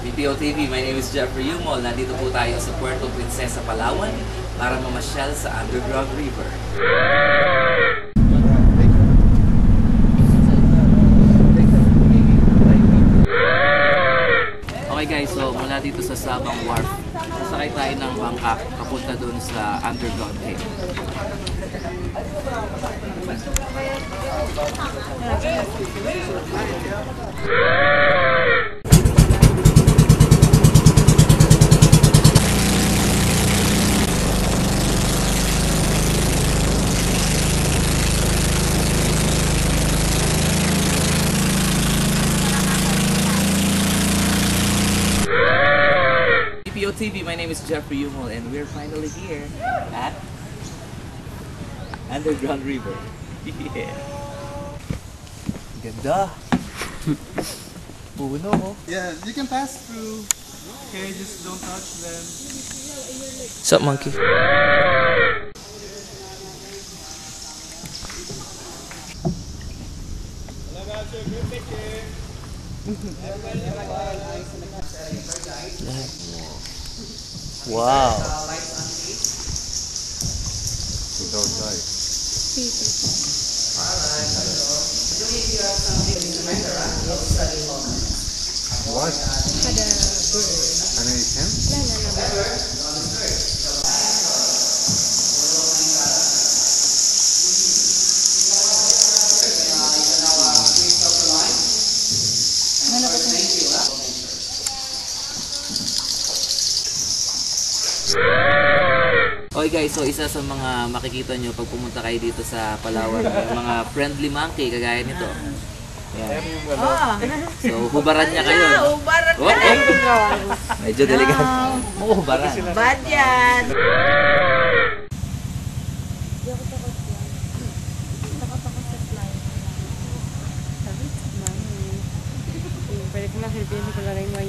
BPO TV, my name is Jeffrey Yumol. Nandito po tayo sa Puerto Princesa, Palawan para mamasyal sa Underground River. Okay guys, so mula dito sa Sabang Wharf, sasakay tayo ng bangka papunta doon sa Underground Cave. BPO TV, my name is Jeffrey Yumol and we're finally here at Underground River. Yeah. Ganda. Puno mo. Yeah, you can pass through. Okay, just don't touch them. What's up, monkey? Wow. You don't die. What? Ano ikan? Okay guys, so isa sa mga makikita nyo pag pumunta kayo dito sa Palawan, yung mga friendly monkey kagaya nito. Yan. So hubaran niya kayo. No? Hubaran Oh, oh. Medyo delikado. Oo, hubaran. Bad yan! Pwede ko na silbihin ko lang yung mga